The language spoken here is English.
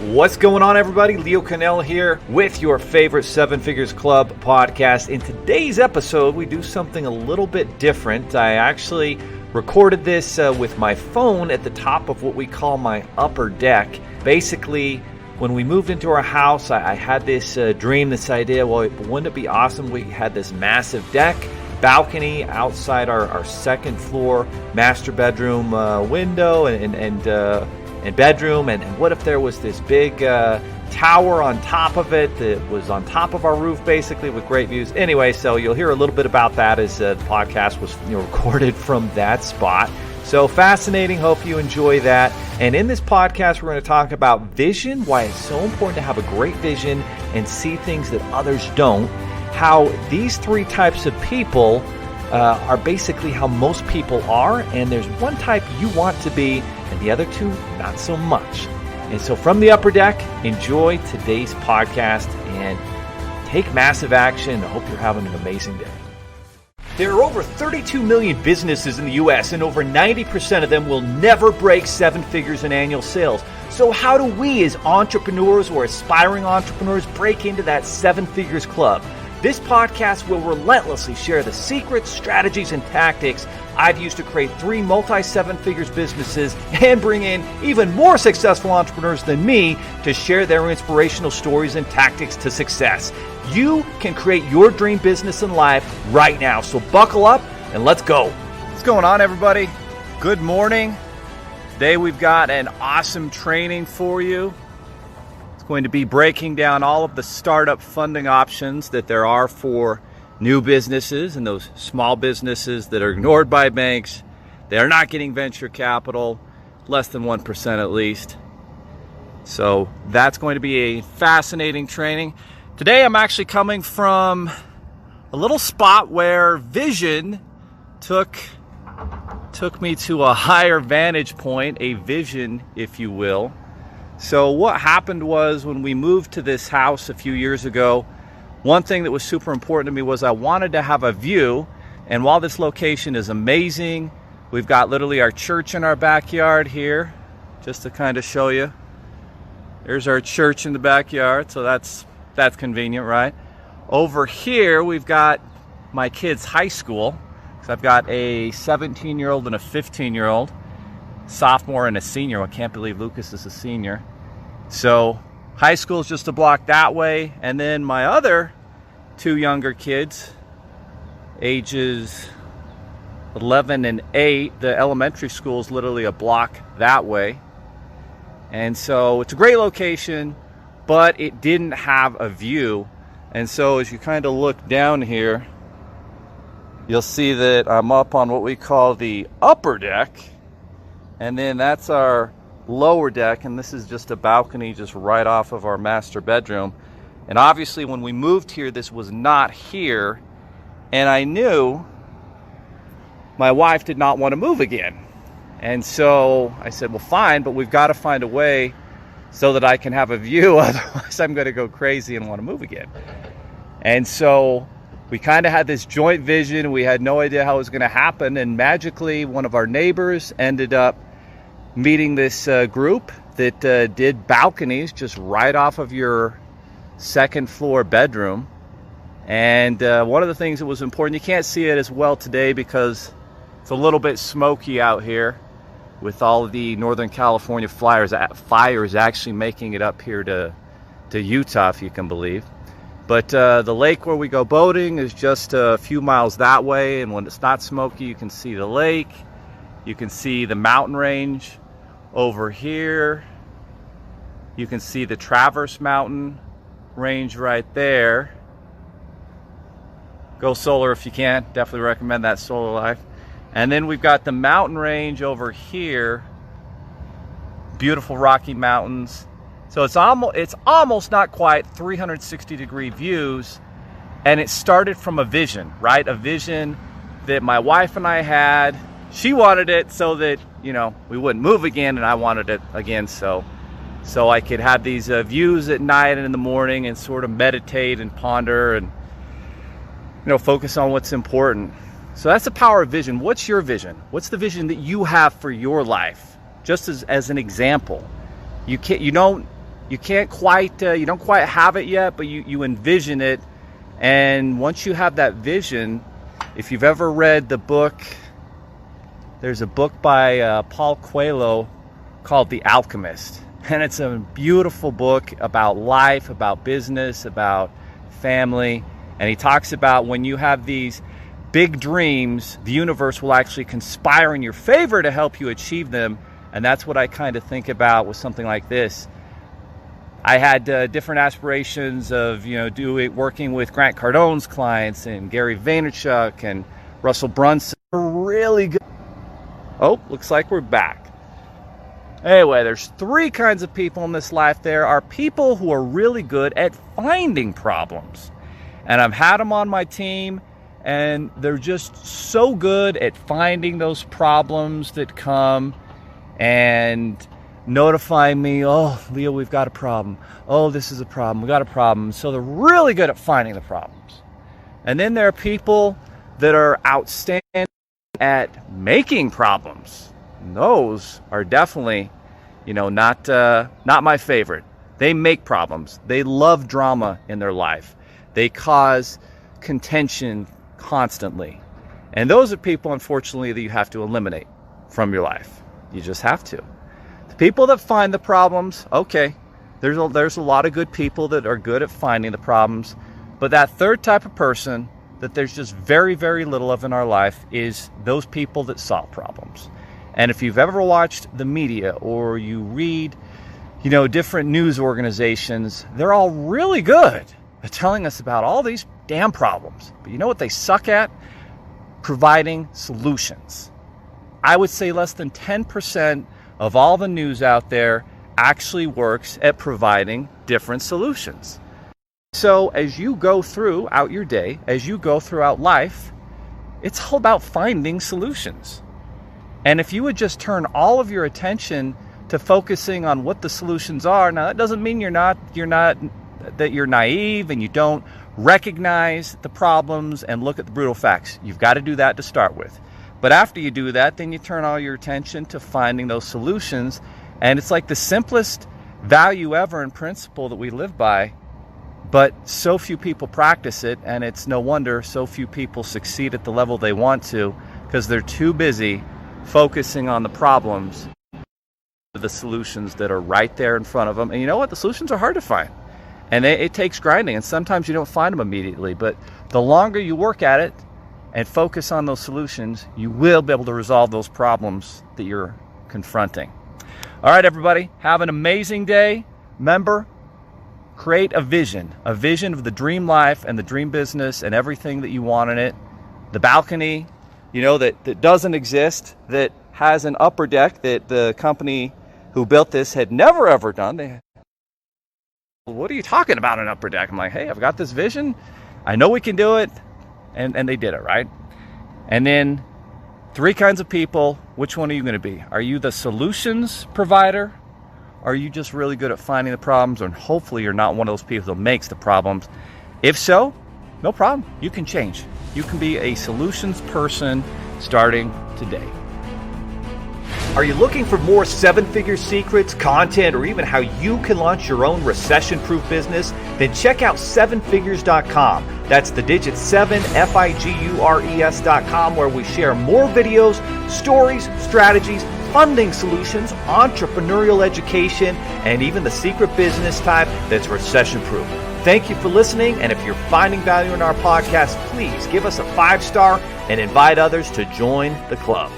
What's going on, everybody? Leo Cannell here with your favorite Seven Figures Club podcast. In today's episode, we do something a little bit different. I actually recorded this with my phone at the top of what we call my upper deck. Basically, when we moved into our house, I had this dream, this idea, well, wouldn't it be awesome? We had this massive deck, balcony outside our second floor master bedroom window and bedroom, and what if there was this big tower on top of it that was on top of our roof, basically, with great views. Anyway, so you'll hear a little bit about that as the podcast was recorded from that spot. So fascinating. Hope you enjoy that. And in this podcast, we're going to talk about vision, why it's so important to have a great vision and see things that others don't, how these three types of people are basically how most people are, and there's one type you want to be, and the other two, not so much. And so from the upper deck, enjoy today's podcast and take massive action. I hope you're having an amazing day. There are over 32 million businesses in the U.S., and over 90% of them will never break seven figures in annual sales. So how do we as entrepreneurs or aspiring entrepreneurs break into that seven figures club? This podcast will relentlessly share the secrets, strategies, and tactics I've used to create 3 multi-seven figures businesses and bring in even more successful entrepreneurs than me to share their inspirational stories and tactics to success. You can create your dream business and life right now. So buckle up and let's go. What's going on, everybody? Good morning. Today we've got an awesome training for you. Going to be breaking down all of the startup funding options that there are for new businesses and those small businesses that are ignored by banks. They are not getting venture capital, less than 1% at least. So that's going to be a fascinating training. Today I'm actually coming from a little spot where vision took me to a higher vantage point, a vision, if you will. So what happened was when we moved to this house a few years ago, one thing that was super important to me was I wanted to have a view. And while this location is amazing, we've got literally our church in our backyard here, just to kind of show you. There's our church in the backyard, so that's convenient, right? Over here, we've got my kids' high school. So I've got a 17-year-old and a 15-year-old, sophomore and a senior. I can't believe Lucas is a senior. So high school is just a block that way. And then my other 2 younger kids, ages 11 and 8, the elementary school is literally a block that way. And so it's a great location, but it didn't have a view. And so as you kind of look down here, you'll see that I'm up on what we call the upper deck. And then that's our lower deck, and this is just a balcony just right off of our master bedroom. And obviously when we moved here, this was not here, and I knew my wife did not want to move again. And so I said, well, fine, but we've got to find a way so that I can have a view, otherwise I'm going to go crazy and want to move again. And so we kind of had this joint vision. We had no idea how it was going to happen, and magically one of our neighbors ended up meeting this group that did balconies just right off of your second floor bedroom. And one of the things that was important, you can't see it as well today because it's a little bit smoky out here with all of the Northern California fires actually making it up here to Utah, if you can believe. But the lake where we go boating is just a few miles that way, and when it's not smoky, you can see the lake. You can see the mountain range over here. You can see the Traverse Mountain range right there. Go solar if you can. Definitely recommend that solar life. And then we've got the mountain range over here. Beautiful Rocky Mountains. So it's almost not quite 360-degree views, and it started from a vision, right? A vision that my wife and I had. She wanted it so that, we wouldn't move again, and I wanted it again so I could have these views at night and in the morning and sort of meditate and ponder and, focus on what's important. So that's the power of vision. What's your vision? What's the vision that you have for your life? Just as an example, you you can't quite, you don't quite have it yet, but you envision it. And once you have that vision, if you've ever read the book, there's a book by Paul Coelho called The Alchemist. And it's a beautiful book about life, about business, about family. And he talks about when you have these big dreams, the universe will actually conspire in your favor to help you achieve them. And that's what I kind of think about with something like this. I had different aspirations of, working with Grant Cardone's clients and Gary Vaynerchuk and Russell Brunson. Really good. Oh, looks like we're back. Anyway, there's three kinds of people in this life. There are people who are really good at finding problems. And I've had them on my team, and they're just so good at finding those problems that come and notifying me, oh, Leo, we've got a problem. Oh, this is a problem. We got a problem. So they're really good at finding the problems. And then there are people that are outstanding at making problems. And those are definitely, not my favorite. They make problems. They love drama in their life. They cause contention constantly. And those are people, unfortunately, that you have to eliminate from your life. You just have to. The people that find the problems, okay, there's a lot of good people that are good at finding the problems. But that third type of person that there's just very, very little of in our life is those people that solve problems. And if you've ever watched the media or you read, different news organizations, they're all really good at telling us about all these damn problems. But you know what they suck at? Providing solutions. I would say less than 10% of all the news out there actually works at providing different solutions. So as you go throughout your day, as you go throughout life, it's all about finding solutions. And if you would just turn all of your attention to focusing on what the solutions are, now that doesn't mean that you're naive and you don't recognize the problems and look at the brutal facts. You've got to do that to start with. But after you do that, then you turn all your attention to finding those solutions. And it's like the simplest value ever and principle that we live by, but so few people practice it, and it's no wonder so few people succeed at the level they want to, because they're too busy focusing on the problems, the solutions that are right there in front of them. And you know what? The solutions are hard to find. And it takes grinding, and sometimes you don't find them immediately. But the longer you work at it and focus on those solutions, you will be able to resolve those problems that you're confronting. All right, everybody, have an amazing day. Remember, create a vision of the dream life and the dream business and everything that you want in it. The balcony, that doesn't exist, that has an upper deck that the company who built this had never, ever done. What are you talking about, an upper deck? I'm like, hey, I've got this vision. I know we can do it. And they did it, right? And then three kinds of people. Which one are you going to be? Are you the solutions provider? Or are you just really good at finding the problems? And hopefully you're not one of those people that makes the problems. If so, no problem. You can change. You can be a solutions person starting today. Are you looking for more seven-figure secrets, content, or even how you can launch your own recession-proof business? Then check out sevenfigures.com. That's the digit 7, FIGURES.com, where we share more videos, stories, strategies, funding solutions, entrepreneurial education, and even the secret business type that's recession-proof. Thank you for listening, and if you're finding value in our podcast, please give us a 5-star and invite others to join the club.